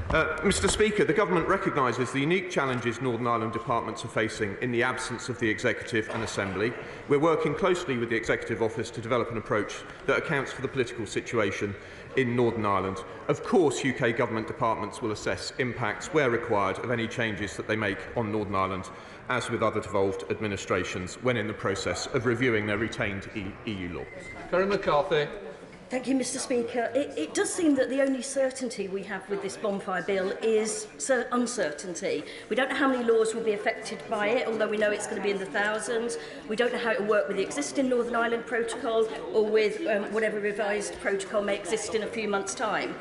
Mr Speaker, the Government recognises the unique challenges Northern Ireland departments are facing in the absence of the Executive and Assembly. We're working closely with the Executive Office to develop an approach that accounts for the political situation in Northern Ireland. Of course, UK Government departments will assess impacts, where required, of any changes that they make on Northern Ireland, as with other devolved administrations, when in the process of reviewing their retained EU law. Karen McCarthy. Thank you, Mr Speaker. It does seem that the only certainty we have with this bonfire bill is uncertainty. We don't know how many laws will be affected by it, although we know it's going to be in the thousands. We don't know how it will work with the existing Northern Ireland Protocol or with whatever revised protocol may exist in a few months' time.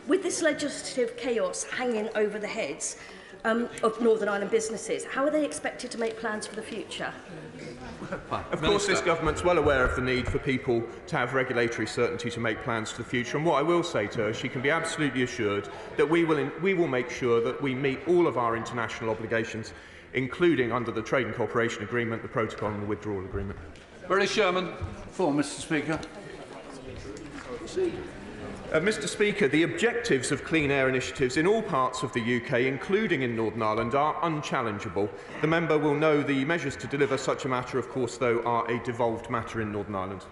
With this legislative chaos hanging over the heads of Northern Ireland businesses, how are they expected to make plans for the future? Of course, this government's well aware of the need for people to have regulatory certainty to make plans for the future. And what I will say to her, she can be absolutely assured that we will make sure that we meet all of our international obligations, including under the Trade and Cooperation Agreement, the Protocol and the Withdrawal Agreement. Rishi Sunak. Mr Speaker. Mr Speaker, the objectives of clean air initiatives in all parts of the UK, including in Northern Ireland, are unchallengeable. The member will know the measures to deliver such a matter, of course, though, are a devolved matter in Northern Ireland.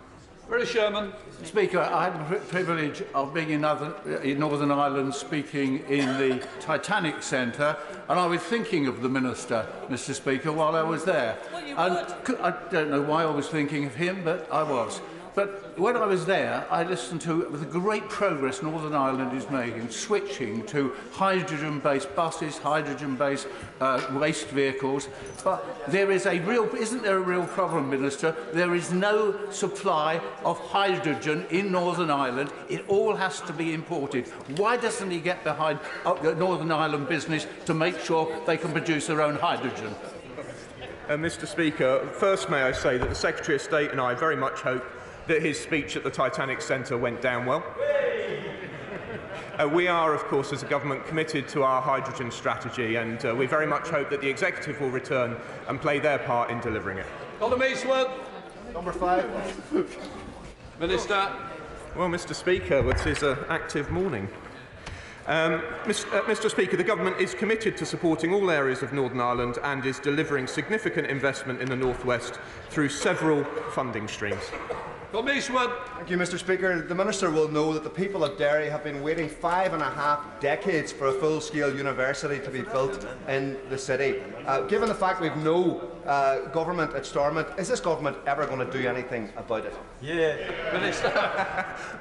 Rishi Sunak. Speaker, I had the privilege of being in Northern Ireland speaking in the Titanic Centre, and I was thinking of the Minister, Mr Speaker, while I was there. And I don't know why I was thinking of him, but I was. But when I was there, I listened to the great progress Northern Ireland is making, switching to hydrogen-based buses, hydrogen-based waste vehicles. But isn't there a real problem, Minister? There is no supply of hydrogen in Northern Ireland. It all has to be imported. Why doesn't he get behind Northern Ireland business to make sure they can produce their own hydrogen? Mr Speaker, first may I say that the Secretary of State and I very much hope that his speech at the Titanic Centre went down well. We are, of course, as a government, committed to our hydrogen strategy, and we very much hope that the Executive will return and play their part in delivering it. Number 5. Minister. Well, Mr Speaker, it is an active morning. Mr Speaker, the Government is committed to supporting all areas of Northern Ireland and is delivering significant investment in the North West through several funding streams. Thank you, Mr Speaker. The Minister will know that the people of Derry have been waiting 5.5 decades for a full-scale university to be built in the city. Given the fact we've no government at Stormont, is this government ever going to do anything about it? Minister.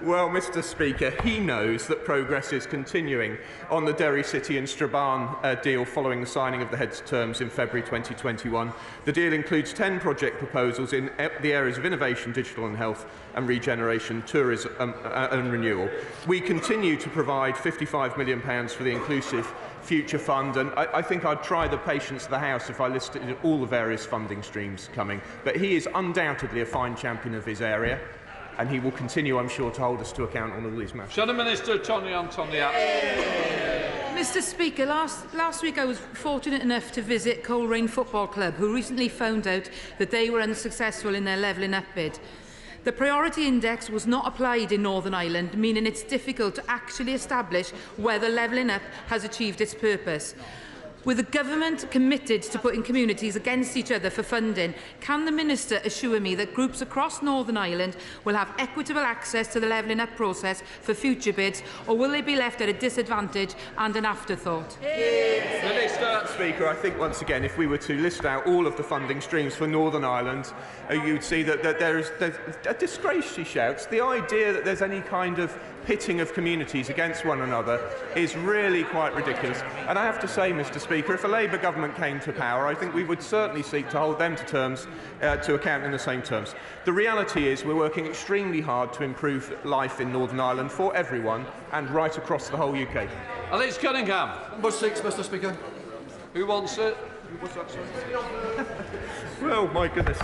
Well, Mr Speaker, he knows that progress is continuing on the Derry City and Strabane deal following the signing of the heads of terms in February 2021. The deal includes 10 project proposals in the areas of innovation, digital and health, and regeneration, tourism and renewal. We continue to provide £55 million for the Inclusive Future Fund, and I think I'd try the patience of the House if I listed all the various funding streams coming. But he is undoubtedly a fine champion of his area, and he will continue, I'm sure, to hold us to account on all these matters. Minister Tony Antonia. Mr Speaker, last week I was fortunate enough to visit Coleraine Football Club, who recently found out that they were unsuccessful in their levelling up bid. The priority index was not applied in Northern Ireland, meaning it's difficult to actually establish whether levelling up has achieved its purpose. With the government committed to putting communities against each other for funding, can the Minister assure me that groups across Northern Ireland will have equitable access to the levelling up process for future bids, or will they be left at a disadvantage and an afterthought? Minister. Speaker, I think once again, if we were to list out all of the funding streams for Northern Ireland, you'd see that there's a disgrace, she shouts. The idea that there's any kind of pitting of communities against one another is really quite ridiculous. And I have to say, Mr Speaker, if a Labour government came to power, I think we would certainly seek to hold them to account in the same terms. The reality is we're working extremely hard to improve life in Northern Ireland for everyone and right across the whole UK. Alex Cunningham. Number 6, Mr Speaker. Who wants it? What's that, sorry? Well, my goodness.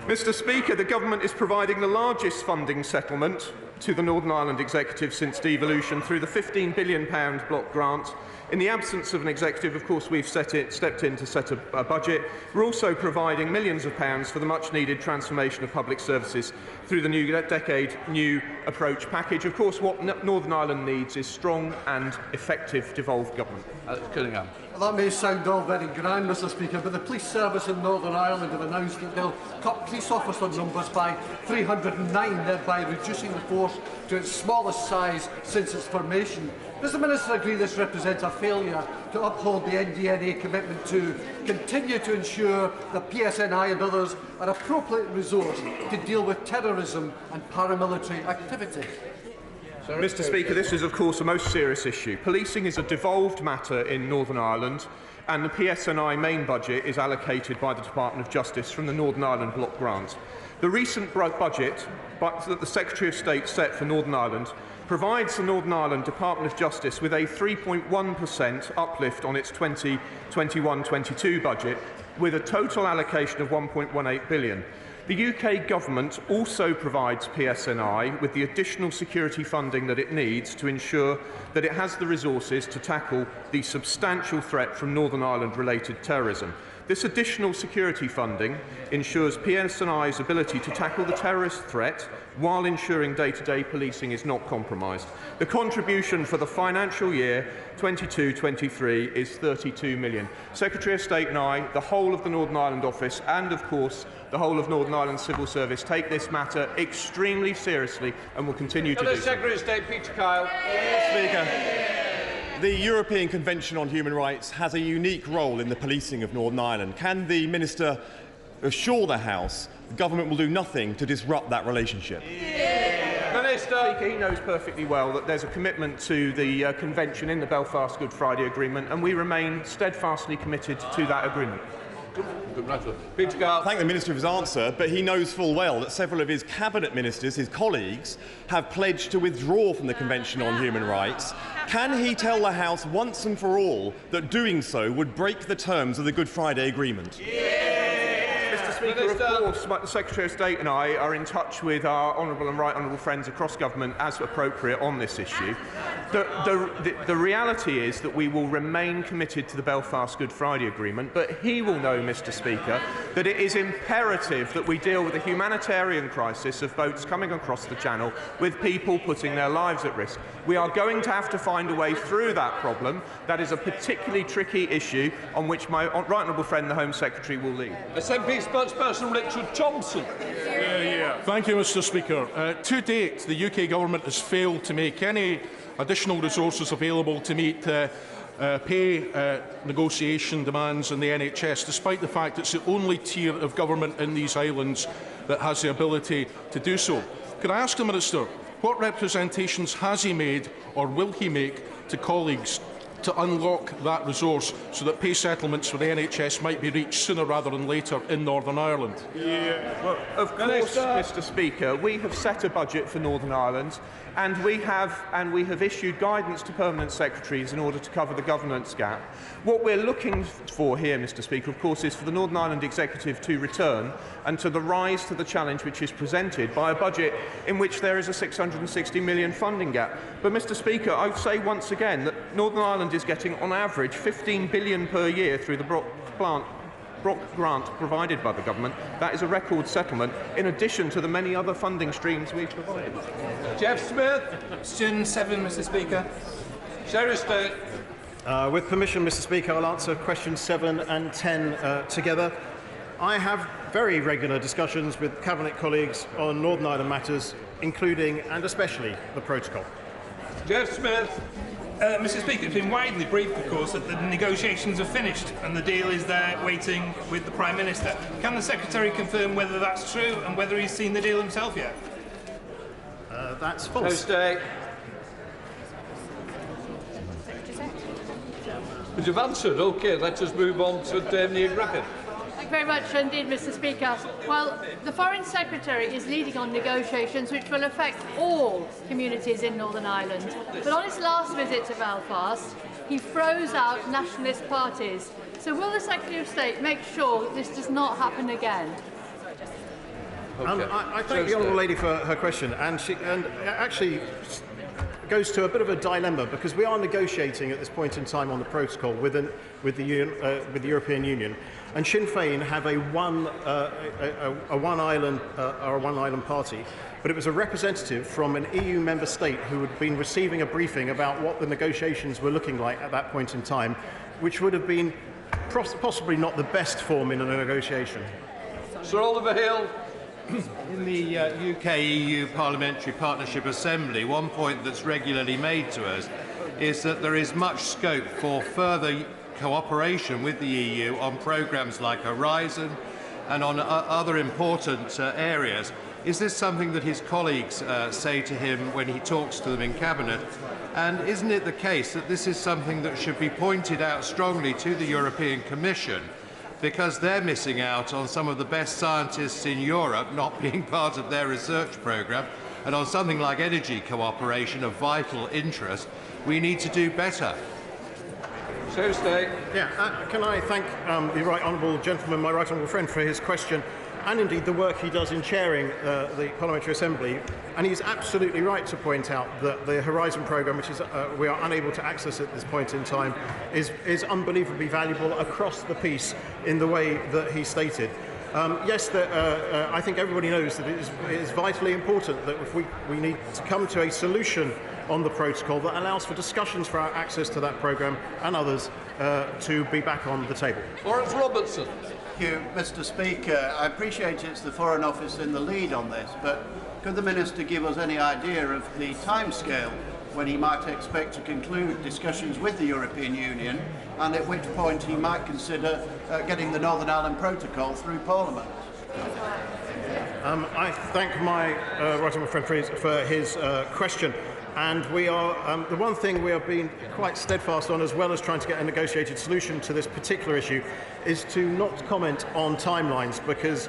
Mr Speaker, the Government is providing the largest funding settlement to the Northern Ireland Executive since devolution through the £15 billion block grant. In the absence of an executive, of course, we've stepped in to set a budget. We're also providing millions of pounds for the much-needed transformation of public services through the new decade new approach package. Of course, what Northern Ireland needs is strong and effective devolved government. Cunningham. Well, that may sound all very grand, Mr Speaker, but the police service in Northern Ireland have announced that they'll cut police officer numbers by 309, thereby reducing the force to its smallest size since its formation. Does the Minister agree this represents a failure to uphold the NDNA commitment to continue to ensure that PSNI and others are appropriately resourced to deal with terrorism and paramilitary activity? Mr Speaker, this is of course a most serious issue. Policing is a devolved matter in Northern Ireland, and the PSNI main budget is allocated by the Department of Justice from the Northern Ireland block grant. The recent budget that the Secretary of State set for Northern Ireland provides the Northern Ireland Department of Justice with a 3.1% uplift on its 2021-22 budget, with a total allocation of £1.18 billion. The UK Government also provides PSNI with the additional security funding that it needs to ensure that it has the resources to tackle the substantial threat from Northern Ireland-related terrorism. This additional security funding ensures PSNI's ability to tackle the terrorist threat while ensuring day-to-day policing is not compromised. The contribution for the financial year 22-23 is £32 million. Secretary of State and I, the whole of the Northern Ireland Office and, of course, the whole of Northern Ireland Civil Service take this matter extremely seriously and will continue to do so. Secretary of State Peter Kyle. Speaker, the European Convention on Human Rights has a unique role in the policing of Northern Ireland. Can the Minister assure the House the government will do nothing to disrupt that relationship? Minister. He knows perfectly well that there's a commitment to the Convention in the Belfast Good Friday Agreement, and we remain steadfastly committed to that agreement. Peter Kyle. Thank the Minister for his answer, but he knows full well that several of his cabinet ministers, his colleagues, have pledged to withdraw from the Convention on Human Rights. Can he tell the House once and for all that doing so would break the terms of the Good Friday Agreement? Mr Speaker, of course, the Secretary of State and I are in touch with our honourable and right honourable friends across government as appropriate on this issue. The reality is that we will remain committed to the Belfast Good Friday Agreement, but he will know, Mr Speaker, that it is imperative that we deal with the humanitarian crisis of boats coming across the Channel with people putting their lives at risk. We are going to have to find a way through that problem. That is a particularly tricky issue on which my right honourable friend, the Home Secretary, will lead. SNP spokesperson Richard Thompson. Thank you, Mr Speaker. To date, the UK Government has failed to make any additional resources available to meet pay negotiation demands in the NHS, despite the fact it's the only tier of government in these islands that has the ability to do so. Could I ask the Minister, what representations has he made or will he make to colleagues to unlock that resource so that pay settlements for the NHS might be reached sooner rather than later in Northern Ireland? Well, of course, Mr Speaker, we have set a budget for Northern Ireland, and we have issued guidance to permanent secretaries in order to cover the governance gap. What we're looking for here, Mr Speaker, of course, is for the Northern Ireland Executive to return and to rise to the challenge which is presented by a budget in which there is a £660 million funding gap. But, Mr Speaker, I would say once again that Northern Ireland is getting, on average, £15 billion per year through the Brock grant provided by the government. That is a record settlement, in addition to the many other funding streams we've provided. Jeff Smith. Question 7, Mr Speaker. Secretary of State. With permission, Mr Speaker, I'll answer questions 7 and 10 together. I have very regular discussions with Cabinet colleagues on Northern Ireland matters, including and especially the protocol. Jeff Smith. Mr Speaker, it's been widely briefed, of course, that the negotiations are finished and the deal is there waiting with the Prime Minister. Can the Secretary confirm whether that's true and whether he's seen the deal himself yet? That's false. You've answered. OK, let's just move on to Neil Griffin. Thank you very much indeed, Mr Speaker. Well, the Foreign Secretary is leading on negotiations which will affect all communities in Northern Ireland. But on his last visit to Belfast, he froze out nationalist parties. So will the Secretary of State make sure that this does not happen again? Okay. I thank the honourable lady for her question, and it actually goes to a bit of a dilemma, because we are negotiating at this point in time on the protocol with the European Union, and Sinn Féin have a one island party, but it was a representative from an EU member state who had been receiving a briefing about what the negotiations were looking like at that point in time, which would have been possibly not the best form in a negotiation. Sir Oliver Hill. In the UK-EU Parliamentary Partnership Assembly, one point that's regularly made to us is that there is much scope for further cooperation with the EU on programmes like Horizon and on other important areas. Is this something that his colleagues say to him when he talks to them in Cabinet? And isn't it the case that this is something that should be pointed out strongly to the European Commission, because they're missing out on some of the best scientists in Europe not being part of their research programme, and on something like energy cooperation of vital interest, we need to do better. Can I thank the right honourable gentleman, my right honourable friend, for his question, and indeed the work he does in chairing the Parliamentary Assembly. And he's absolutely right to point out that the Horizon programme, which is we are unable to access at this point in time, is unbelievably valuable across the piece in the way that he stated. Yes, I think everybody knows that it is vitally important that if we need to come to a solution on the protocol that allows for discussions for our access to that programme and others to be back on the table. Lawrence Robertson. Thank you, Mr. Speaker. I appreciate it's the Foreign Office in the lead on this, but could the Minister give us any idea of the timescale when he might expect to conclude discussions with the European Union, and at which point he might consider getting the Northern Ireland Protocol through Parliament? I thank my right honourable friend for his question. And we are, the one thing we are being quite steadfast on, as well as trying to get a negotiated solution to this particular issue, is to not comment on timelines, because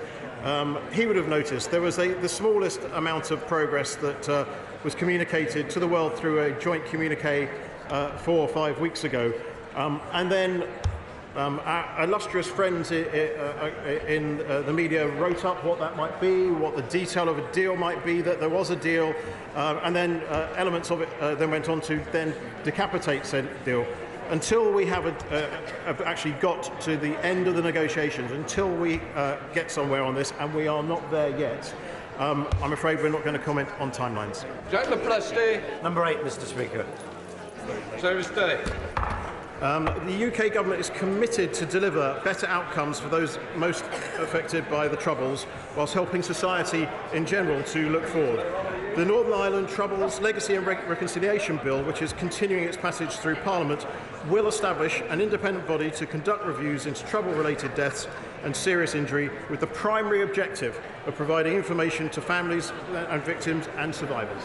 he would have noticed there was the smallest amount of progress that was communicated to the world through a joint communique 4 or 5 weeks ago. And then our illustrious friends in the media wrote up what that might be, what the detail of a deal might be, that there was a deal, and then elements of it then went on to then decapitate said deal. Until we have actually got to the end of the negotiations, until we get somewhere on this, and we are not there yet, I'm afraid we're not going to comment on timelines. Number 8, Mr. Speaker. The UK government is committed to deliver better outcomes for those most affected by the Troubles, whilst helping society in general to look forward. The Northern Ireland Troubles Legacy and Reconciliation Bill, which is continuing its passage through Parliament, will establish an independent body to conduct reviews into trouble-related deaths and serious injury, with the primary objective of providing information to families and victims and survivors.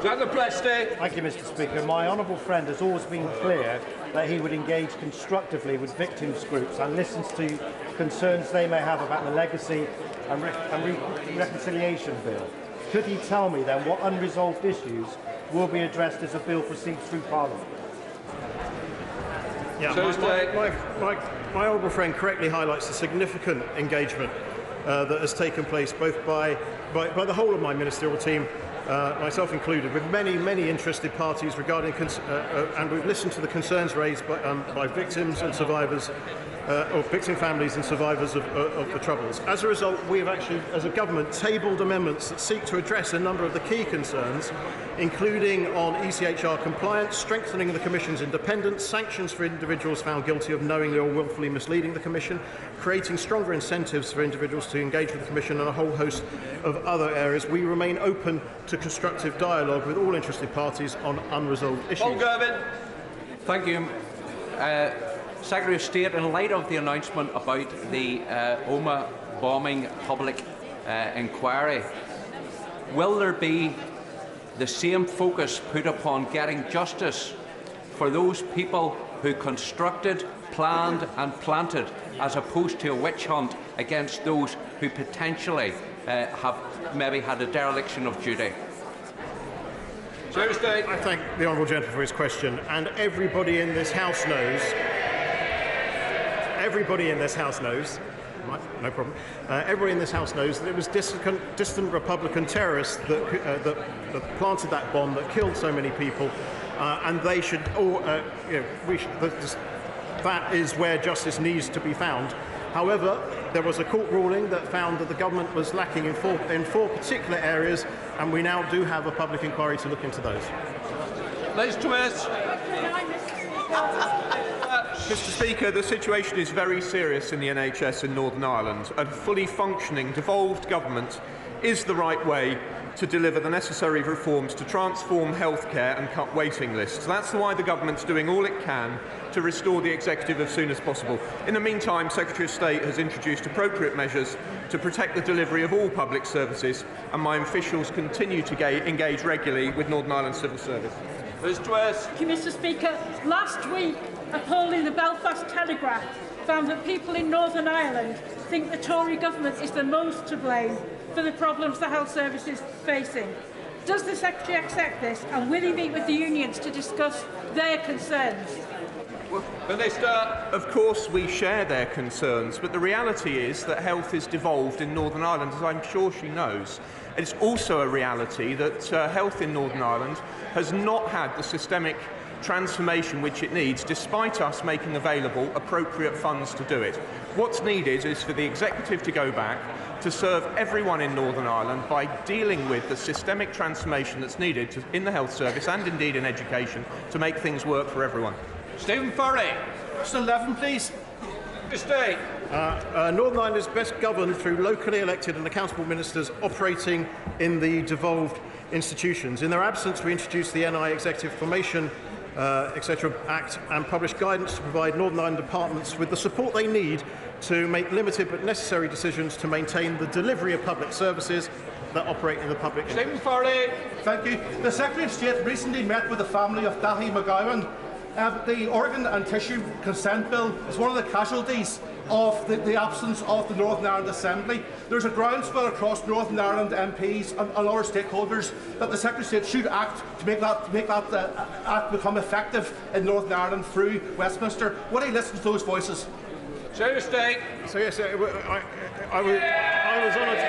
Thank you, Mr. Speaker. My honourable friend has always been clear that he would engage constructively with victims groups and listens to concerns they may have about the Legacy and Reconciliation Bill. Could he tell me then what unresolved issues will be addressed as the bill proceeds through Parliament? Yeah, my honourable friend correctly highlights the significant engagement that has taken place both by the whole of my ministerial team, myself included, with many interested parties regarding, and we've listened to the concerns raised by victims and survivors, or victim families and survivors of the Troubles. As a result, we have actually, as a government, tabled amendments that seek to address a number of the key concerns, including on ECHR compliance, strengthening the Commission's independence, sanctions for individuals found guilty of knowingly or willfully misleading the Commission, creating stronger incentives for individuals to engage with the Commission, and a whole host of other areas. We remain open to constructive dialogue with all interested parties on unresolved issues. Paul Gervin. Thank you. Secretary of State, in light of the announcement about the Omagh bombing public inquiry, will there be the same focus put upon getting justice for those people who constructed, planned and planted, as opposed to a witch hunt against those who potentially have maybe had a dereliction of duty? I thank the honourable gentleman for his question, and everybody in this House knows No problem. Everybody in this House knows that it was distant Republican terrorists that planted that bomb that killed so many people, and they should all. That is where justice needs to be found. However, there was a court ruling that found that the government was lacking in four particular areas, and we now do have a public inquiry to look into those. Mr. Speaker, the situation is very serious in the NHS in Northern Ireland. A fully functioning, devolved government is the right way to deliver the necessary reforms to transform healthcare and cut waiting lists. That's why the government's doing all it can to restore the executive as soon as possible. In the meantime, Secretary of State has introduced appropriate measures to protect the delivery of all public services, and my officials continue to engage regularly with Northern Ireland Civil Service. Thank you, Mr. Speaker. Last week, a poll in the Belfast Telegraph found that people in Northern Ireland think the Tory government is the most to blame for the problems the health service is facing. Does the Secretary accept this, and will he meet with the unions to discuss their concerns? Minister. Of course we share their concerns, but the reality is that health is devolved in Northern Ireland, as I'm sure she knows. It's also a reality that health in Northern Ireland has not had the systemic transformation which it needs, despite us making available appropriate funds to do it. What's needed is for the executive to go back to serve everyone in Northern Ireland by dealing with the systemic transformation that's needed in the health service and indeed in education to make things work for everyone. Stephen Furry. Mr. 11, please. Mr. Northern Ireland is best governed through locally elected and accountable ministers operating in the devolved institutions. In their absence, we introduced the NI Executive Formation etc. Act and published guidance to provide Northern Ireland departments with the support they need to make limited but necessary decisions to maintain the delivery of public services that operate in the public interest. Stephen Farley. Thank you. The Secretary of State recently met with the family of Daithí McGowan. The organ and tissue consent bill is one of the casualties of the absence of the Northern Ireland Assembly. There's a groundswell across Northern Ireland MPs and other stakeholders that the Secretary of State should act to make that act become effective in Northern Ireland through Westminster. Will he listen to those voices? Secretary of State. So yes, I was honoured.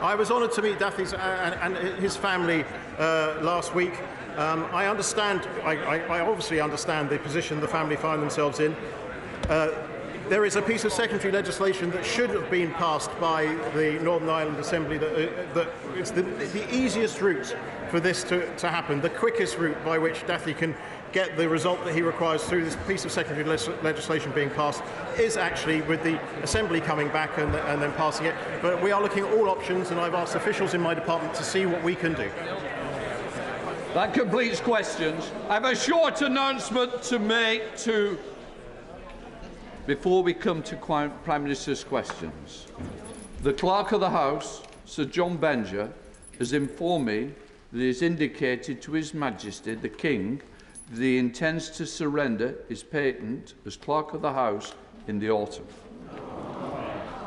I was honoured to meet Daithí's and his family last week. I obviously understand the position the family find themselves in. There is a piece of secondary legislation that should have been passed by the Northern Ireland Assembly that it's the easiest route for this to happen, the quickest route by which Daithí can get the result that he requires through this piece of secondary legislation being passed is actually with the Assembly coming back and then passing it. But we are looking at all options, and I've asked officials in my department to see what we can do. That completes questions. I have a short announcement to make before we come to Prime Minister's questions. The Clerk of the House, Sir John Benger, has informed me that he has indicated to His Majesty the King that he intends to surrender his patent as Clerk of the House in the autumn,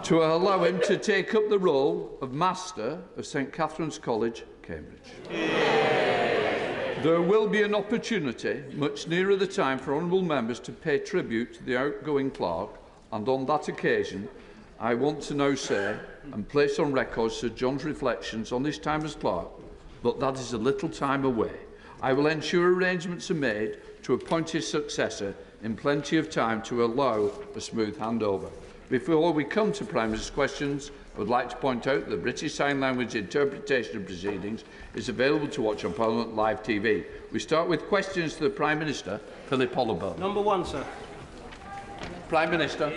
to allow him to take up the role of Master of St Catherine's College, Cambridge. There will be an opportunity much nearer the time for honourable members to pay tribute to the outgoing clerk, and on that occasion I want to now say and place on record Sir John's reflections on his time as clerk, but that is a little time away. I will ensure arrangements are made to appoint his successor in plenty of time to allow a smooth handover. Before we come to Prime Minister's questions, I would like to point out that the British Sign Language interpretation of proceedings is available to watch on Parliament Live TV. We start with questions to the Prime Minister, Philip Hollowburn. Number one, sir. Prime Minister.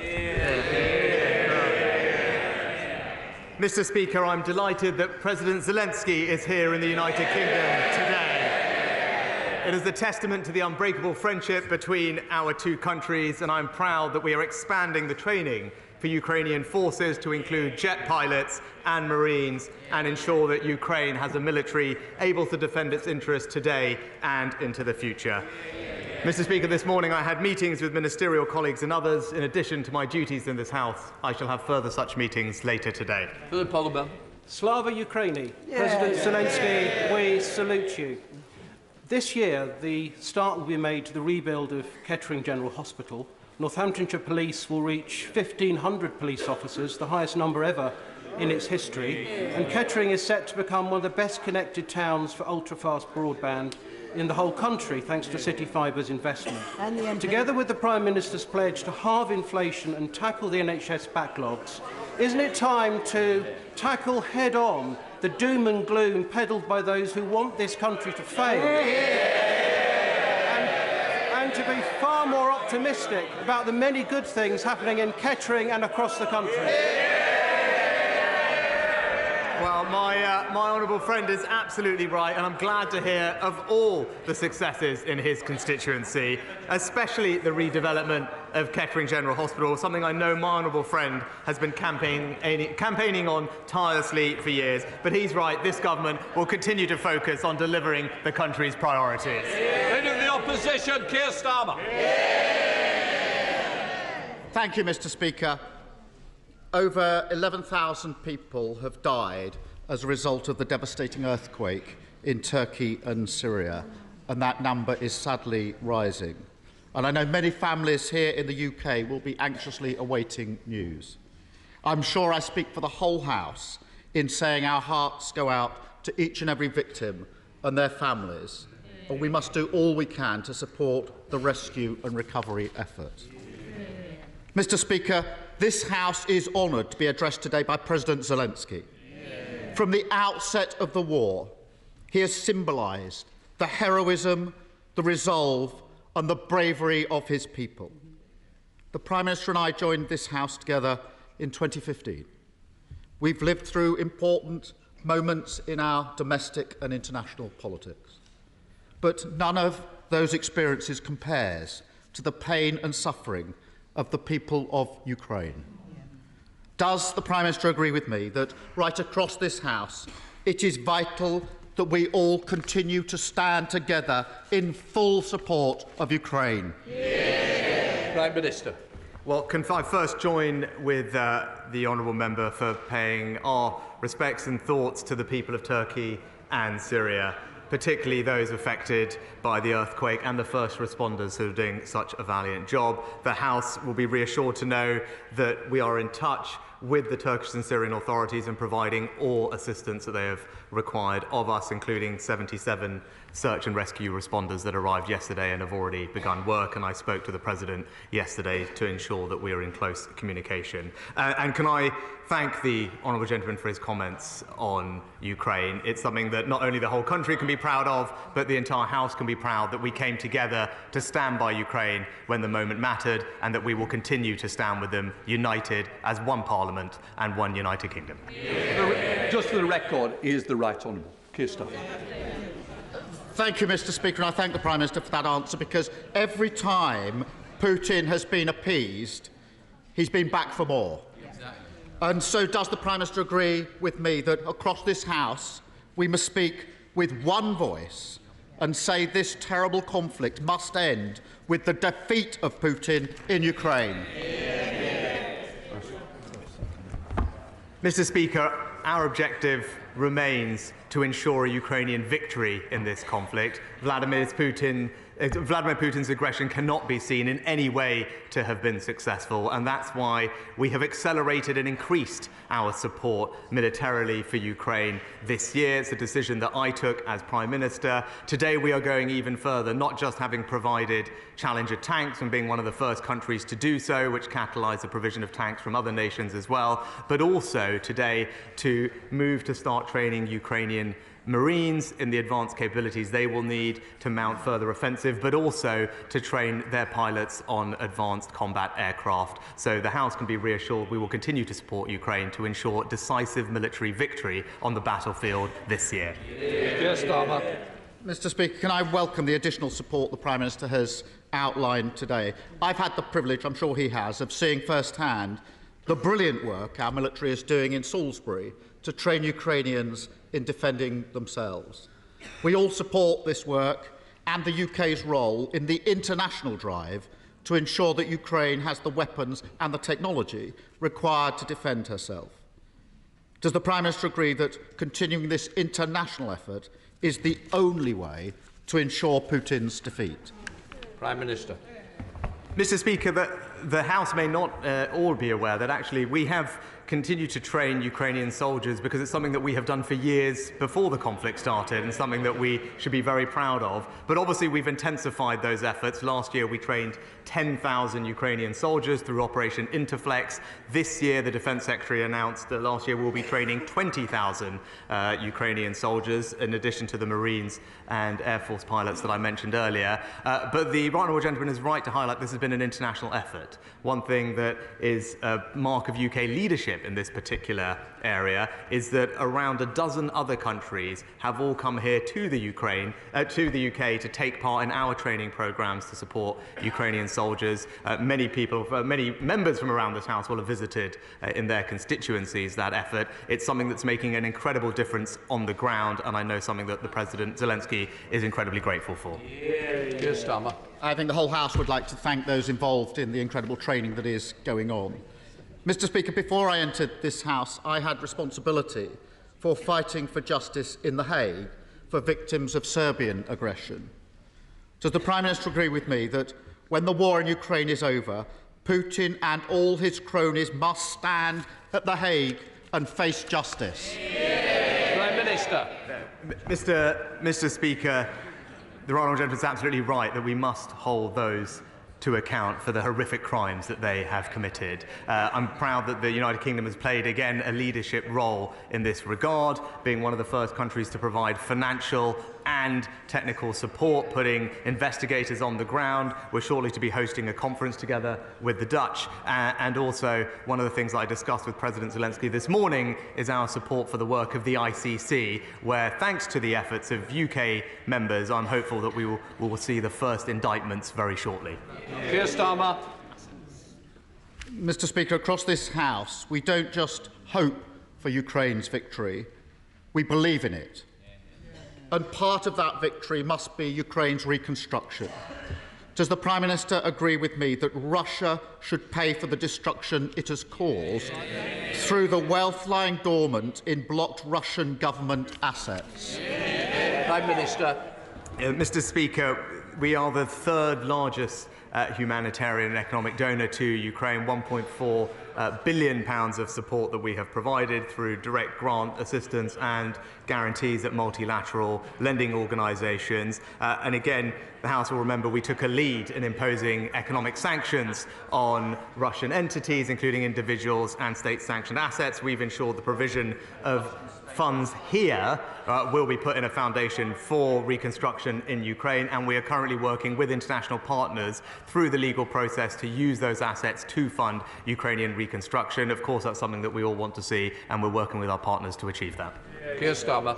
Mr. Speaker, I'm delighted that President Zelensky is here in the United Kingdom today. It is a testament to the unbreakable friendship between our two countries, and I'm proud that we are expanding the training for Ukrainian forces to include jet pilots and Marines and ensure that Ukraine has a military able to defend its interests today and into the future. Mr. Speaker, this morning I had meetings with ministerial colleagues and others. In addition to my duties in this House, I shall have further such meetings later today. Philip Hollowburn. Slava Ukraini. President Zelensky, we salute you. This year, the start will be made to the rebuild of Kettering General Hospital. Northamptonshire Police will reach 1,500 police officers, the highest number ever in its history, and Kettering is set to become one of the best connected towns for ultra-fast broadband in the whole country, thanks to City Fibre's investment. Together with the Prime Minister's pledge to halve inflation and tackle the NHS backlogs, isn't it time to tackle head-on the doom and gloom peddled by those who want this country to fail? And to be far more optimistic about the many good things happening in Kettering and across the country. Well, my honourable friend is absolutely right, and I'm glad to hear of all the successes in his constituency, especially the redevelopment of Kettering General Hospital, something I know my honourable friend has been campaigning on tirelessly for years. But he's right, this government will continue to focus on delivering the country's priorities. Leader of the Opposition, Keir Starmer. Thank you, Mr. Speaker. Over 11,000 people have died as a result of the devastating earthquake in Turkey and Syria, and that number is sadly rising. And I know many families here in the UK will be anxiously awaiting news. I'm sure I speak for the whole House in saying our hearts go out to each and every victim and their families, and we must do all we can to support the rescue and recovery effort. Mr. Speaker, this House is honoured to be addressed today by President Zelensky. From the outset of the war, he has symbolised the heroism, the resolve and the bravery of his people. The Prime Minister and I joined this House together in 2015. We've lived through important moments in our domestic and international politics. But none of those experiences compares to the pain and suffering of the people of Ukraine. Does the Prime Minister agree with me that right across this House it is vital that we all continue to stand together in full support of Ukraine? Prime Minister. Well, can I first join with the honourable member for paying our respects and thoughts to the people of Turkey and Syria, particularly those affected by the earthquake and the first responders who are doing such a valiant job. The House will be reassured to know that we are in touch with the Turkish and Syrian authorities and providing all assistance that they have required of us, including 77 search and rescue responders that arrived yesterday and have already begun work. And I spoke to the President yesterday to ensure that we are in close communication. And can I thank the honourable gentleman for his comments on Ukraine. It's something that not only the whole country can be proud of, but the entire House can be proud that we came together to stand by Ukraine when the moment mattered, and that we will continue to stand with them united as one Parliament and one United Kingdom. Just for the record, he is the Right Honourable Keir Starmer. Thank you, Mr. Speaker, and I thank the Prime Minister for that answer, because every time Putin has been appeased, he's been back for more. And so does the Prime Minister agree with me that across this House we must speak with one voice and say this terrible conflict must end with the defeat of Putin in Ukraine? Mr. Speaker, our objective remains to ensure a Ukrainian victory in this conflict. Vladimir Putin's aggression cannot be seen in any way to have been successful, and that's why we have accelerated and increased our support militarily for Ukraine this year. It's a decision that I took as Prime Minister. Today we are going even further, not just having provided Challenger tanks and being one of the first countries to do so, which catalysed the provision of tanks from other nations as well, but also today to move to start training Ukrainian Marines in the advanced capabilities they will need to mount further offensive, but also to train their pilots on advanced combat aircraft. So the House can be reassured we will continue to support Ukraine to ensure decisive military victory on the battlefield this year. Keir Starmer. Mr. Speaker, can I welcome the additional support the Prime Minister has outlined today? I've had the privilege, I'm sure he has, of seeing firsthand the brilliant work our military is doing in Salisbury to train Ukrainians in defending themselves. We all support this work and the UK's role in the international drive to ensure that Ukraine has the weapons and the technology required to defend herself. Does the Prime Minister agree that continuing this international effort is the only way to ensure Putin's defeat? Prime Minister. Mr. Speaker, the House may not all be aware that actually we have continued to train Ukrainian soldiers because it's something that we have done for years before the conflict started and something that we should be very proud of. But obviously we've intensified those efforts. Last year we trained 10,000 Ukrainian soldiers through Operation Interflex. This year the Defence Secretary announced that last year we'll be training 20,000 Ukrainian soldiers in addition to the Marines and Air Force pilots that I mentioned earlier. But the Right Honourable Gentleman is right to highlight this has been an international effort. One thing that is a mark of UK leadership in this particular area is that around a dozen other countries have all come here to the UK to take part in our training programs to support Ukrainian soldiers. Many members from around this House will have visited in their constituencies that effort. It's something that's making an incredible difference on the ground, and I know something that the President Zelensky is incredibly grateful for. Keir Starmer. I think the whole House would like to thank those involved in the incredible training that is going on. Mr. Speaker, before I entered this House, I had responsibility for fighting for justice in The Hague for victims of Serbian aggression. Does the Prime Minister agree with me that when the war in Ukraine is over, Putin and all his cronies must stand at The Hague and face justice? Prime Minister. Mr. Speaker, the Right Honourable Gentleman is absolutely right that we must hold those to account for the horrific crimes that they have committed. I'm proud that the United Kingdom has played, again, a leadership role in this regard, being one of the first countries to provide financial and technical support, putting investigators on the ground. We're shortly to be hosting a conference together with the Dutch. And also, one of the things I discussed with President Zelensky this morning is our support for the work of the ICC, where, thanks to the efforts of UK members, I'm hopeful that we will see the first indictments very shortly. Keir Starmer. Mr. Speaker, across this House, we don't just hope for Ukraine's victory, we believe in it. And part of that victory must be Ukraine's reconstruction. Does the Prime Minister agree with me that Russia should pay for the destruction it has caused through the wealth lying dormant in blocked Russian government assets? Prime Minister. Mr. Speaker, we are the third largest humanitarian and economic donor to Ukraine, £1.4 billion of support that we have provided through direct grant assistance and guarantees at multilateral lending organisations. And again, the House will remember we took a lead in imposing economic sanctions on Russian entities, including individuals and state-sanctioned assets. We've ensured the provision of funds here will be put in a foundation for reconstruction in Ukraine, and we are currently working with international partners through the legal process to use those assets to fund Ukrainian reconstruction. Of course, that's something that we all want to see, and we're working with our partners to achieve that. Keir Starmer.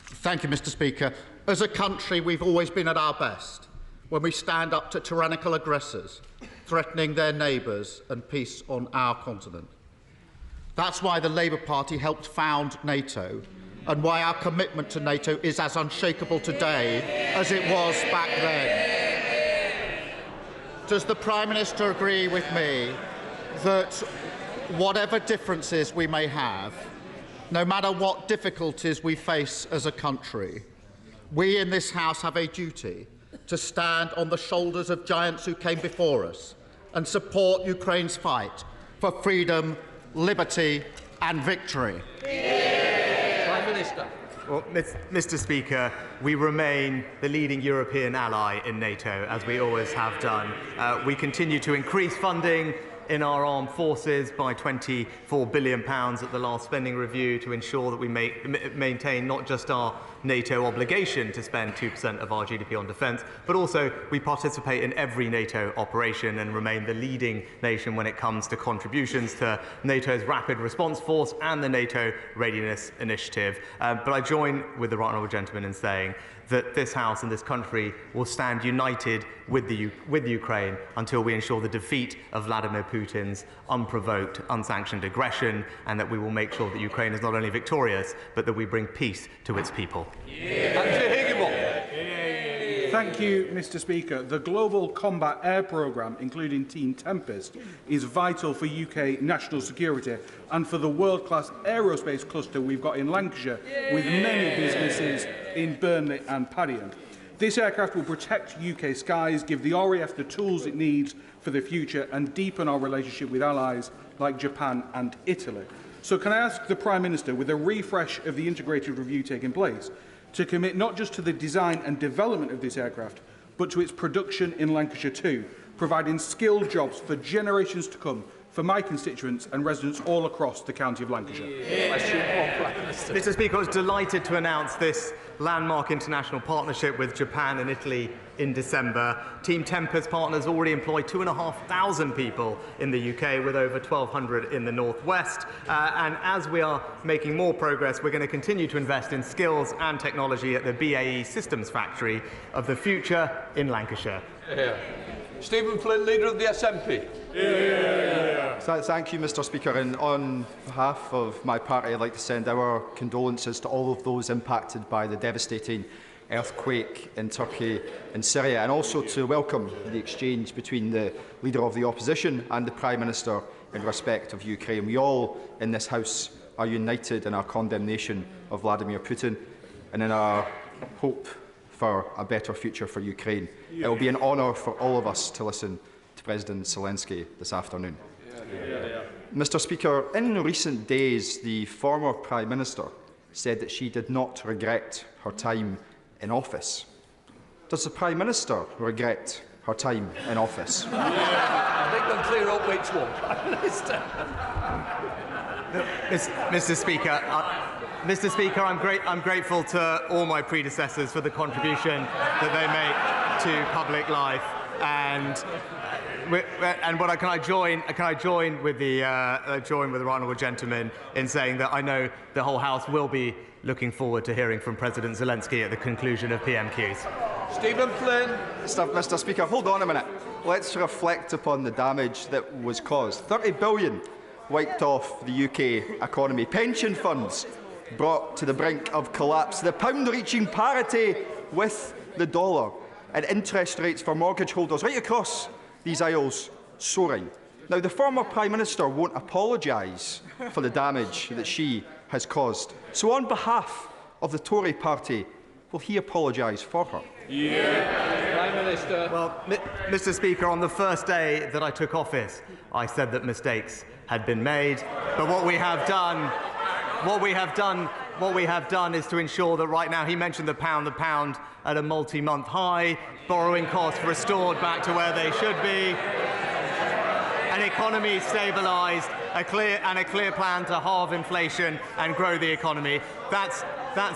Thank you, Mr. Speaker. As a country, we've always been at our best when we stand up to tyrannical aggressors, threatening their neighbours and peace on our continent. That's why the Labour Party helped found NATO, and why our commitment to NATO is as unshakable today as it was back then. Does the Prime Minister agree with me that whatever differences we may have, no matter what difficulties we face as a country, we in this House have a duty to stand on the shoulders of giants who came before us and support Ukraine's fight for freedom, liberty and victory? Prime Minister. Well, Mr. Speaker, we remain the leading European ally in NATO, as we always have done. We continue to increase funding in our armed forces by £24 billion at the last spending review to ensure that we maintain not just our NATO obligation to spend 2% of our GDP on defence, but also we participate in every NATO operation and remain the leading nation when it comes to contributions to NATO's Rapid Response Force and the NATO Readiness Initiative. But I join with the Right Honourable Gentleman in saying that this House and this country will stand united with Ukraine until we ensure the defeat of Vladimir Putin's unprovoked, unsanctioned aggression, and that we will make sure that Ukraine is not only victorious, but that we bring peace to its people. Thank you, Mr. Speaker. The Global Combat Air Programme, including Team Tempest, is vital for UK national security and for the world-class aerospace cluster we've got in Lancashire, with many businesses in Burnley and Paddington. This aircraft will protect UK skies, give the RAF the tools it needs for the future and deepen our relationship with allies like Japan and Italy. So can I ask the Prime Minister, with a refresh of the integrated review taking place, to commit not just to the design and development of this aircraft, but to its production in Lancashire too, providing skilled jobs for generations to come for my constituents and residents all across the county of Lancashire? Mr. Speaker, I was delighted to announce this landmark international partnership with Japan and Italy in December. Team Tempest partners already employ 2,500 people in the UK, with over 1,200 in the northwest. And as we are making more progress, we're going to continue to invest in skills and technology at the BAE Systems factory of the future in Lancashire. Stephen Flynn, Leader of the SNP. Thank you, Mr. Speaker. And on behalf of my party, I'd like to send our condolences to all of those impacted by the devastating earthquake in Turkey and Syria, and also to welcome the exchange between the Leader of the Opposition and the Prime Minister in respect of Ukraine. We all in this House are united in our condemnation of Vladimir Putin and in our hope for a better future for Ukraine. It will be an honour for all of us to listen to President Zelensky this afternoon. Mr. Speaker, in recent days, the former Prime Minister said that she did not regret her time in office. Does the Prime Minister regret her time in office? I think we'll clear up which one, Prime Minister. Mr. Speaker, I'm grateful to all my predecessors for the contribution that they make to public life, and can I join with the honourable gentleman in saying that I know the whole House will be looking forward to hearing from President Zelensky at the conclusion of PMQs. Stephen Flynn. Mr. Speaker, hold on a minute. Let's reflect upon the damage that was caused. 30 billion wiped off the UK economy. Pension funds brought to the brink of collapse. The pound reaching parity with the dollar. And interest rates for mortgage holders right across these aisles soaring. Now, the former Prime Minister won't apologise for the damage that she has caused. So on behalf of the Tory party, will he apologise for her? Prime Minister. Well, Mr. Speaker, on the first day that I took office, I said that mistakes had been made. But what we have done is to ensure that right now, he mentioned the pound at a multi-month high, borrowing costs restored back to where they should be, an economy stabilised, a clear plan to halve inflation and grow the economy. That's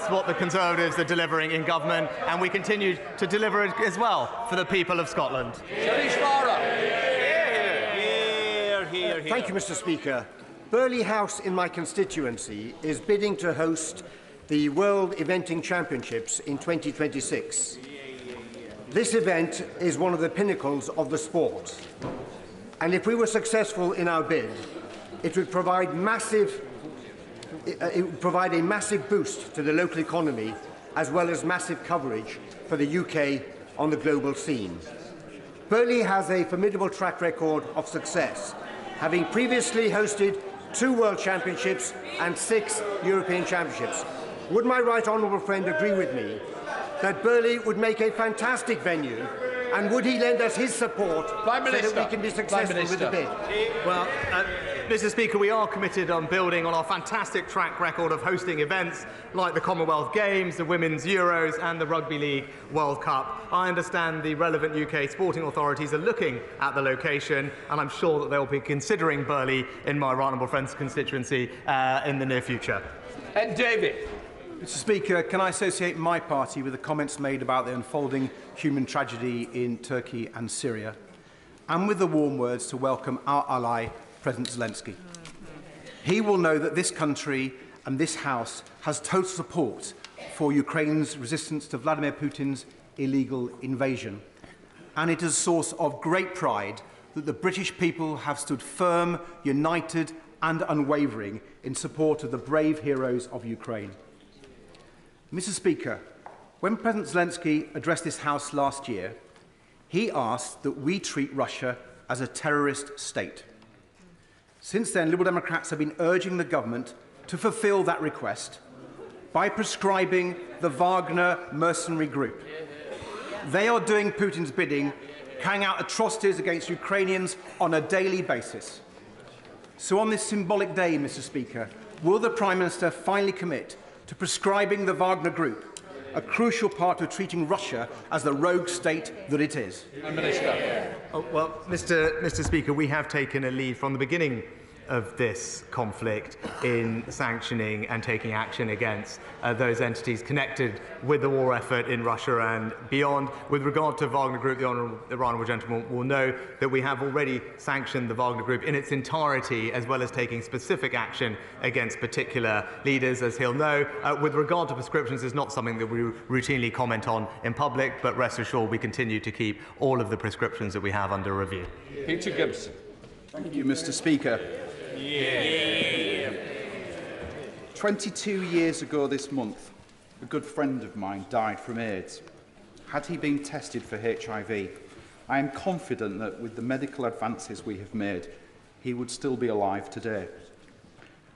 what the Conservatives are delivering in government, and we continue to deliver it as well for the people of Scotland. Thank you, Mr. Speaker. Burley House in my constituency is bidding to host the World Eventing Championships in 2026. This event is one of the pinnacles of the sport, and if we were successful in our bid, it would provide a massive boost to the local economy, as well as massive coverage for the UK on the global scene. Burley has a formidable track record of success, having previously hosted 2 World Championships and 6 European Championships. Would my right honourable friend agree with me that Burley would make a fantastic venue, and would he lend us his support so that we can be successful with the bid? Well, Mr. Speaker, we are committed on building on our fantastic track record of hosting events like the Commonwealth Games, the Women's Euros and the Rugby League World Cup. I understand the relevant UK sporting authorities are looking at the location, and I'm sure that they'll be considering Burley in my right honourable friend's constituency in the near future. And David. Mr. Speaker, can I associate my party with the comments made about the unfolding human tragedy in Turkey and Syria, and with the warm words to welcome our ally, President Zelensky. He will know that this country and this House has total support for Ukraine's resistance to Vladimir Putin's illegal invasion, and it is a source of great pride that the British people have stood firm, united and unwavering in support of the brave heroes of Ukraine. Mr. Speaker, When President Zelensky addressed this House last year, he asked that we treat Russia as a terrorist state. Since then, Liberal Democrats have been urging the government to fulfil that request by prescribing the Wagner mercenary group. They are doing Putin's bidding, carrying out atrocities against Ukrainians on a daily basis. So on this symbolic day, Mr. Speaker, will the Prime Minister finally commit to prescribing the Wagner group, a crucial part of treating Russia as the rogue state that it is? Oh, well, Mr. Speaker, we have taken a lead from the beginning of this conflict in sanctioning and taking action against those entities connected with the war effort in Russia and beyond. With regard to Wagner Group, the honourable gentleman will know that we have already sanctioned the Wagner Group in its entirety, as well as taking specific action against particular leaders, as he'll know. With regard to prescriptions, it's not something that we routinely comment on in public, but rest assured we continue to keep all of the prescriptions that we have under review. Peter Gibson. Thank you, Mr. Speaker. 22 years ago this month, a good friend of mine died from AIDS. Had he been tested for HIV, I am confident that with the medical advances we have made, he would still be alive today.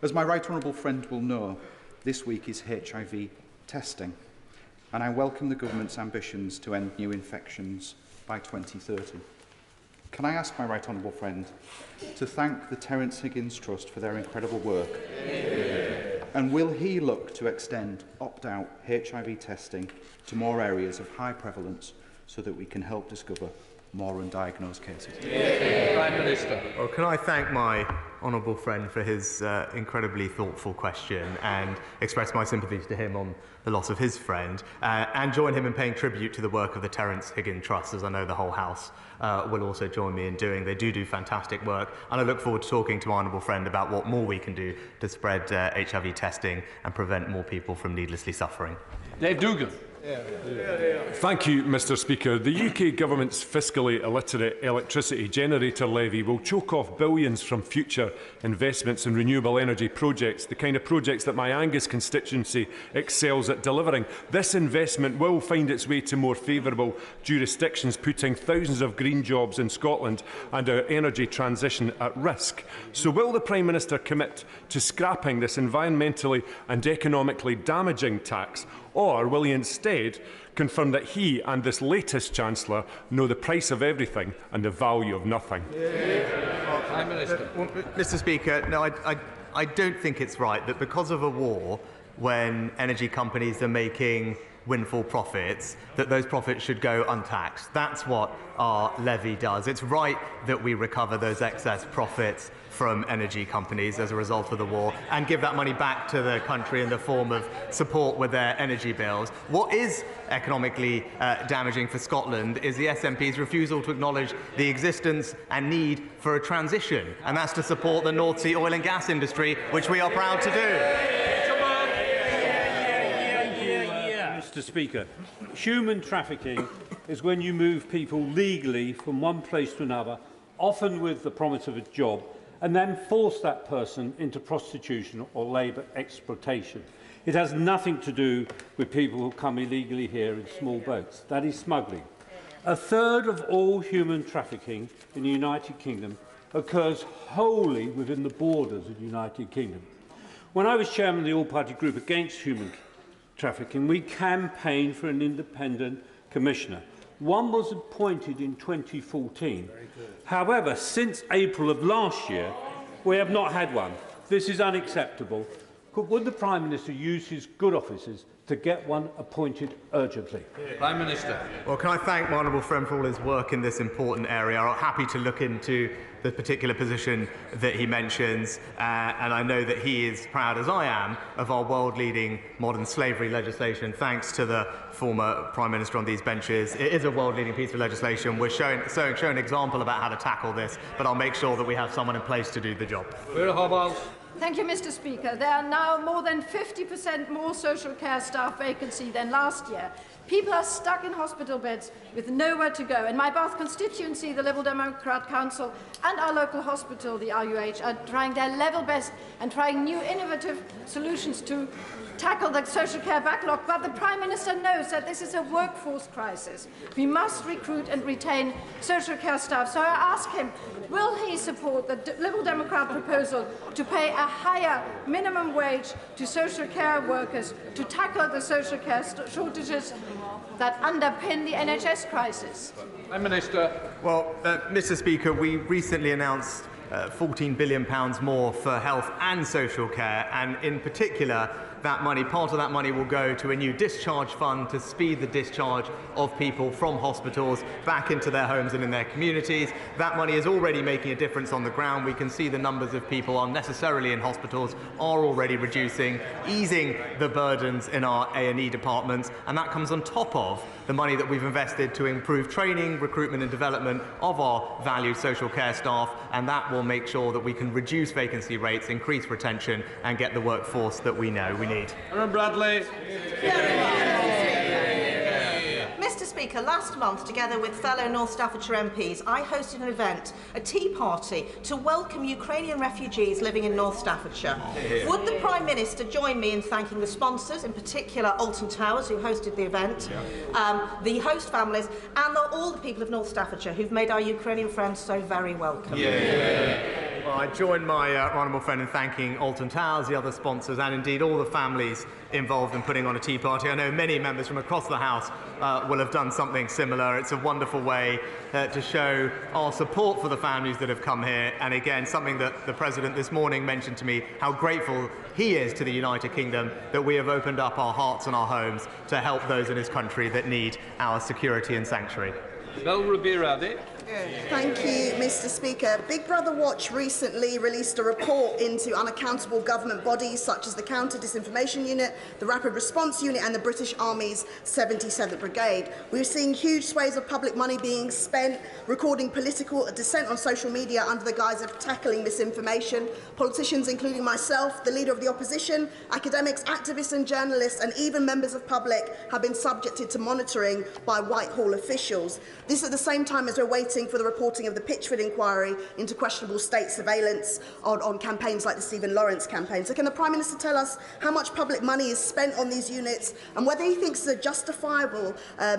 As my right honourable friend will know, this week is HIV testing, and I welcome the government's ambitions to end new infections by 2030. Can I ask my right honourable friend to thank the Terence Higgins Trust for their incredible work? And will he look to extend opt-out HIV testing to more areas of high prevalence so that we can help discover more undiagnosed cases? Prime Minister. Well, can I thank my honourable friend for his incredibly thoughtful question and express my sympathies to him on the loss of his friend, and join him in paying tribute to the work of the Terence Higgins Trust, as I know the whole House will also join me in doing. They do fantastic work, and I look forward to talking to my honourable friend about what more we can do to spread HIV testing and prevent more people from needlessly suffering. Dave Dugan. Thank you, Mr. Speaker. The UK Government's fiscally illiterate electricity generator levy will choke off billions from future investments in renewable energy projects, the kind of projects that my Angus constituency excels at delivering. This investment will find its way to more favourable jurisdictions, putting thousands of green jobs in Scotland and our energy transition at risk. So will the Prime Minister commit to scrapping this environmentally and economically damaging tax, or will he instead confirm that he and this latest Chancellor know the price of everything and the value of nothing? Prime Minister. Well, Mr. Speaker, no, I don't think it's right that because of a war, when energy companies are making windfall profits, that those profits should go untaxed. That's what our levy does. It's right that we recover those excess profits from energy companies as a result of the war and give that money back to the country in the form of support with their energy bills. What is economically damaging for Scotland is the SNP's refusal to acknowledge the existence and need for a transition, and that's to support the North Sea oil and gas industry, which we are proud to do. Mr. Speaker, human trafficking is when you move people legally from one place to another, often with the promise of a job, and then force that person into prostitution or labour exploitation. It has nothing to do with people who come illegally here in small boats. That is smuggling. A third of all human trafficking in the United Kingdom occurs wholly within the borders of the United Kingdom. When I was chairman of the all-party group against human trafficking, we campaigned for an independent commissioner. One was appointed in 2014. However, since April of last year, we have not had one. This is unacceptable. Would the Prime Minister use his good offices to get one appointed urgently? Prime Minister. Well, can I thank my honourable friend for all his work in this important area. I'm happy to look into the particular position that he mentions, and I know that he is proud, as I am, of our world-leading modern slavery legislation, thanks to the former Prime Minister on these benches. It is a world-leading piece of legislation. We're showing an example about how to tackle this, but I'll make sure that we have someone in place to do the job. Thank you, Mr. Speaker. There are now more than 50% more social care staff vacancy than last year. People are stuck in hospital beds with nowhere to go. In my Bath constituency, the Liberal Democrat Council and our local hospital, the RUH, are trying their level best and trying new innovative solutions to tackle the social care backlog. But the Prime Minister knows that this is a workforce crisis. We must recruit and retain social care staff. So I ask him, will he support the Liberal Democrat proposal to pay a higher minimum wage to social care workers to tackle the social care shortages that underpin the NHS crisis? Prime Minister. Well, Mr. Speaker, we recently announced £14 billion more for health and social care, and in particular, part of that money will go to a new discharge fund to speed the discharge of people from hospitals back into their homes and in their communities. That money is already making a difference on the ground. We can see the numbers of people unnecessarily in hospitals are already reducing, easing the burdens in our A&E departments, and that comes on top of the money that we've invested to improve training, recruitment and development of our valued social care staff, and that will make sure that we can reduce vacancy rates, increase retention and get the workforce that we know we need. Aaron Bradley. Mr. Speaker, last month, together with fellow North Staffordshire MPs, I hosted an event, a tea party, to welcome Ukrainian refugees living in North Staffordshire. Would the Prime Minister join me in thanking the sponsors, in particular Alton Towers, who hosted the event, the host families, and all the people of North Staffordshire who've made our Ukrainian friends so very welcome? Well, I join my honourable friend in thanking Alton Towers, the other sponsors, and indeed all the families involved in putting on a tea party. I know many members from across the House will have done something similar. It's a wonderful way to show our support for the families that have come here. And again, something that the President this morning mentioned to me, how grateful he is to the United Kingdom that we have opened up our hearts and our homes to help those in his country that need our security and sanctuary. Bel Rabiradi. Thank you, Mr. Speaker. Big Brother Watch recently released a report into unaccountable government bodies such as the Counter Disinformation Unit, the Rapid Response Unit and the British Army's 77th Brigade. We're seeing huge swathes of public money being spent recording political dissent on social media under the guise of tackling misinformation. Politicians, including myself, the Leader of the Opposition, academics, activists and journalists and even members of public have been subjected to monitoring by Whitehall officials. This at the same time as we're waiting for the reporting of the Pitchford inquiry into questionable state surveillance on campaigns like the Stephen Lawrence campaign. So can the Prime Minister tell us how much public money is spent on these units and whether he thinks it's a justifiable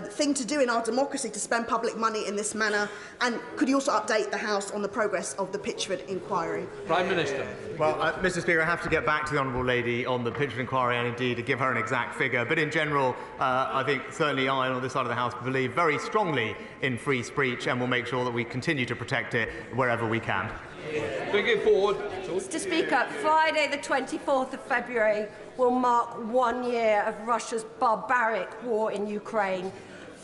thing to do in our democracy to spend public money in this manner? And could you also update the House on the progress of the Pitchford inquiry? Prime Minister. Well, Mr. Speaker, I have to get back to the Honourable Lady on the Pitchford inquiry and indeed to give her an exact figure. But in general, I think certainly I, on this side of the House, believe very strongly in free speech and will make sure that we continue to protect it wherever we can. Bring it forward. Mr. Speaker, Friday the 24th of February will mark 1 year of Russia's barbaric war in Ukraine.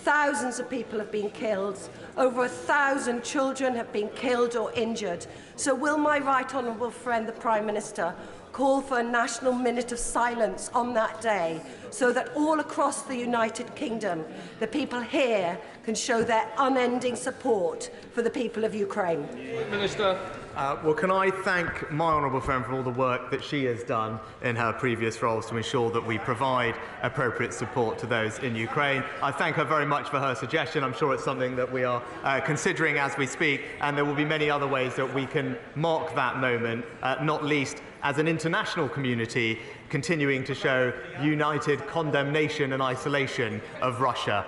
Thousands of people have been killed. Over 1,000 children have been killed or injured. So will my right honourable friend, the Prime Minister, call for a national minute of silence on that day so that all across the United Kingdom, the people here can show their unending support for the people of Ukraine? Minister. Well, can I thank my honourable friend for all the work that she has done in her previous roles to ensure that we provide appropriate support to those in Ukraine. I thank her very much for her suggestion. I'm sure it's something that we are considering as we speak, and there will be many other ways that we can mark that moment, not least as an international community continuing to show united condemnation and isolation of Russia.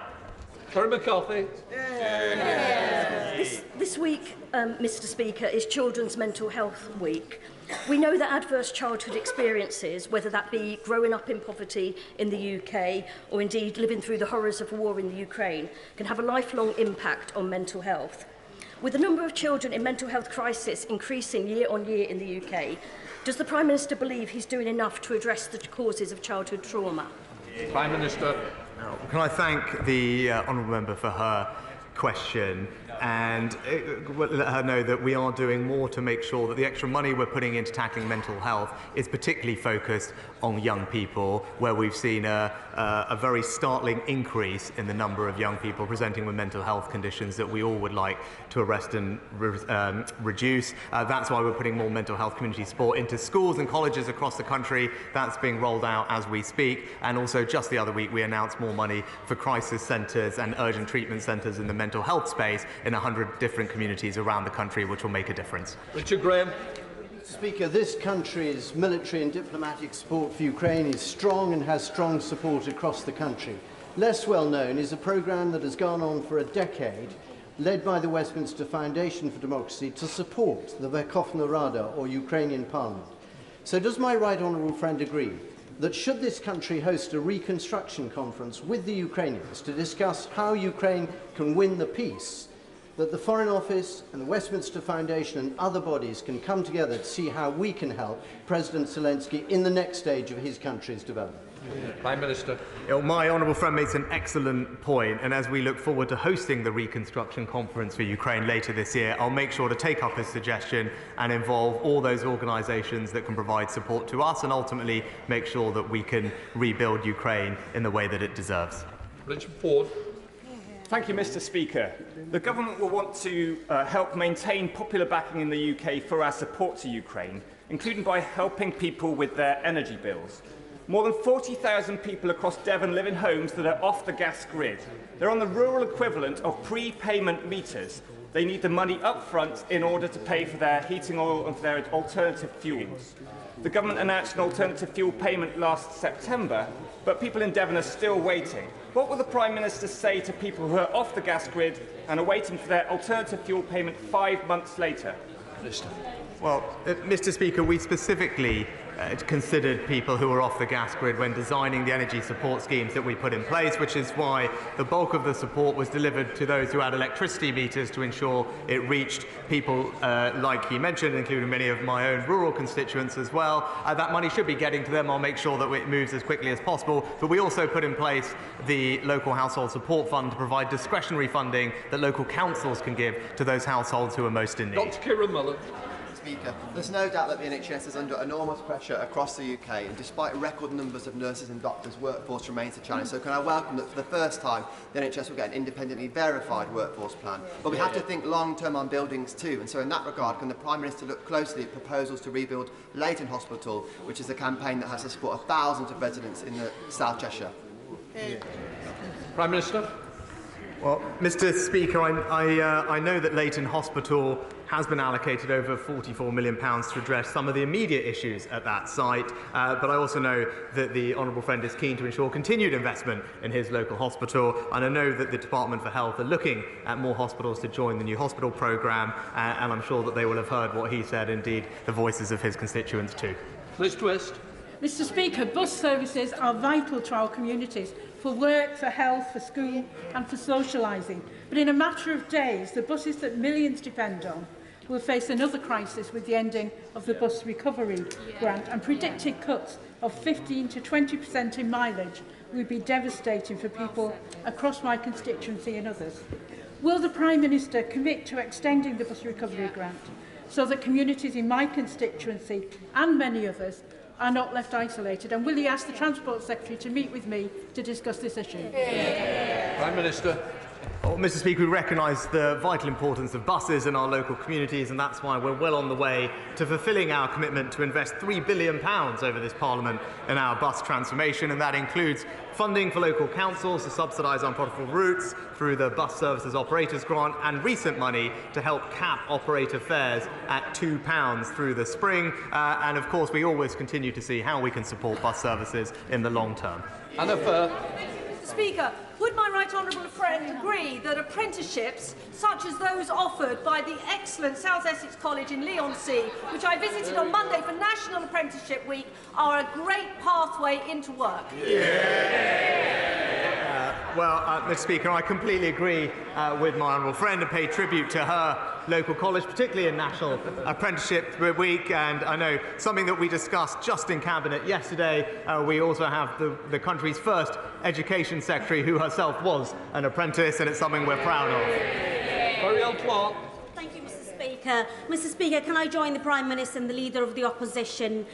Karen McCarthy. This week, Mr. Speaker, is Children's Mental Health Week. We know that adverse childhood experiences, whether that be growing up in poverty in the UK or indeed living through the horrors of war in the Ukraine, can have a lifelong impact on mental health. With the number of children in mental health crisis increasing year on year in the UK, does the Prime Minister believe he's doing enough to address the causes of childhood trauma? Prime Minister. Now, can I thank the honourable member for her question? and let her know that we are doing more to make sure that the extra money we're putting into tackling mental health is particularly focused on young people, where we've seen a very startling increase in the number of young people presenting with mental health conditions that we all would like to arrest and reduce. That's why we're putting more mental health community support into schools and colleges across the country. That's being rolled out as we speak. And also just the other week we announced more money for crisis centres and urgent treatment centres in the mental health space in 100 different communities around the country, which will make a difference. Richard Graham. Mr. Speaker, this country's military and diplomatic support for Ukraine is strong and has strong support across the country. Less well known is a programme that has gone on for a decade, led by the Westminster Foundation for Democracy, to support the Verkhovna Rada, or Ukrainian Parliament. So does my right honourable friend agree that should this country host a reconstruction conference with the Ukrainians to discuss how Ukraine can win the peace, that the Foreign Office and the Westminster Foundation and other bodies can come together to see how we can help President Zelensky in the next stage of his country's development? Prime Minister. My honourable friend makes an excellent point, and as we look forward to hosting the Reconstruction Conference for Ukraine later this year, I'll make sure to take up his suggestion and involve all those organisations that can provide support to us and ultimately make sure that we can rebuild Ukraine in the way that it deserves. Richard Ford. Thank you, Mr. Speaker. The government will want to help maintain popular backing in the UK for our support to Ukraine, including by helping people with their energy bills. More than 40,000 people across Devon live in homes that are off the gas grid. They're on the rural equivalent of prepayment meters. They need the money up front in order to pay for their heating oil and for their alternative fuels. The government announced an alternative fuel payment last September, but people in Devon are still waiting. What will the Prime Minister say to people who are off the gas grid and are waiting for their alternative fuel payment 5 months later? Minister. Well, Mr. Speaker, we specifically considered people who are off the gas grid when designing the energy support schemes that we put in place, which is why the bulk of the support was delivered to those who had electricity meters to ensure it reached people like he mentioned, including many of my own rural constituents as well. That money should be getting to them. I'll make sure that it moves as quickly as possible. But we also put in place the local household support fund to provide discretionary funding that local councils can give to those households who are most in need. Dr. Kieran Mullen. Speaker, there's no doubt that the NHS is under enormous pressure across the UK, and despite record numbers of nurses and doctors, workforce remains a challenge. So can I welcome that for the first time the NHS will get an independently verified workforce plan. But we have to think long-term on buildings too, and so in that regard, can the Prime Minister look closely at proposals to rebuild Leighton Hospital, which is a campaign that has the support of thousands of residents in the South Cheshire? Prime Minister. Well, Mr. Speaker, I know that Leighton Hospital has been allocated over £44 million to address some of the immediate issues at that site, but I also know that the honourable friend is keen to ensure continued investment in his local hospital, and I know that the Department for Health are looking at more hospitals to join the new hospital programme, and I'm sure that they will have heard what he said, indeed the voices of his constituents too. Liz Twist. Mr. Speaker, bus services are vital to our communities for work, for health, for school and for socialising. But in a matter of days, the buses that millions depend on will face another crisis with the ending of the bus recovery grant, and predicted cuts of 15 to 20% in mileage would be devastating for people across my constituency and others. Will the Prime Minister commit to extending the bus recovery grant so that communities in my constituency and many others are not left isolated? And will he ask the Transport Secretary to meet with me to discuss this issue? Prime Minister. Well, Mr. Speaker, we recognise the vital importance of buses in our local communities, and that's why we're well on the way to fulfilling our commitment to invest £3 billion over this Parliament in our bus transformation, and that includes funding for local councils to subsidise unprofitable routes through the Bus Services Operators Grant, and recent money to help cap operator fares at £2 through the spring. And of course, we always continue to see how we can support bus services in the long term. Mr. Speaker, would my right honourable friend agree that apprenticeships, such as those offered by the excellent South Essex College in Leigh-on-Sea, which I visited on Monday for National Apprenticeship Week, are a great pathway into work? Mr. Speaker, I completely agree with my honourable friend and pay tribute to her local college, particularly in National Apprenticeship Week. And I know something that we discussed just in Cabinet yesterday, we also have the country's first Education Secretary who herself was an apprentice, and it's something we're proud of. Thank you, Mr. Speaker. Mr. Speaker, can I join the Prime Minister and the Leader of the Opposition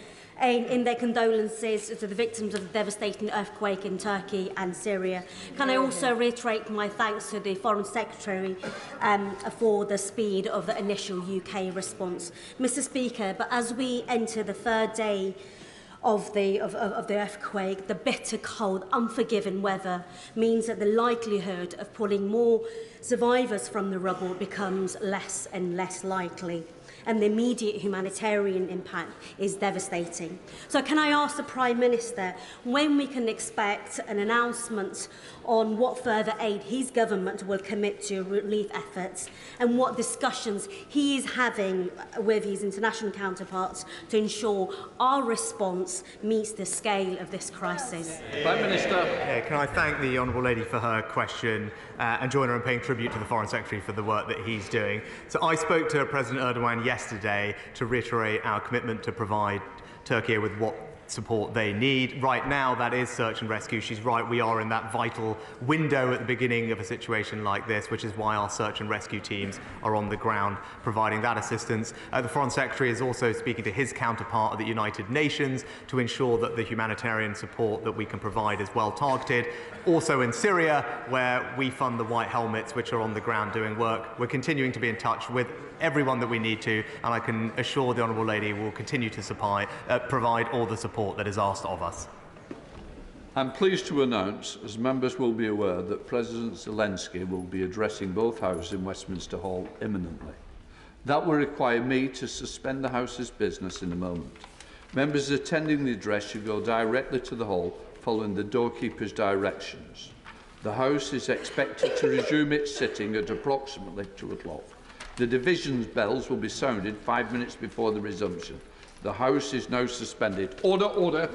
in their condolences to the victims of the devastating earthquake in Turkey and Syria? Can I also reiterate my thanks to the Foreign Secretary for the speed of the initial UK response? Mr. Speaker, but as we enter the third day of the earthquake, the bitter cold, unforgiving weather means that the likelihood of pulling more survivors from the rubble becomes less and less likely, and the immediate humanitarian impact is devastating. So can I ask the Prime Minister when we can expect an announcement on what further aid his government will commit to relief efforts, and what discussions he is having with his international counterparts to ensure our response meets the scale of this crisis? Prime Minister. Yeah, can I thank the Honourable Lady for her question and join her in paying tribute to the Foreign Secretary for the work that he's doing. So I spoke to President Erdogan yesterday to reiterate our commitment to provide Turkey with what support they need. Right now, that is search and rescue. She's right, we are in that vital window at the beginning of a situation like this, which is why our search and rescue teams are on the ground providing that assistance. The Foreign Secretary is also speaking to his counterpart at the United Nations to ensure that the humanitarian support that we can provide is well targeted. Also in Syria, where we fund the White Helmets, which are on the ground doing work. We're continuing to be in touch with everyone that we need to, and I can assure the Honourable Lady will continue to provide all the support that is asked of us. I'm pleased to announce, as members will be aware, that President Zelensky will be addressing both houses in Westminster Hall imminently. That will require me to suspend the House's business in a moment. Members attending the address should go directly to the hall following the doorkeeper's directions. The House is expected to resume its sitting at approximately 2 o'clock. The division's bells will be sounded 5 minutes before the resumption. The House is now suspended. Order, order.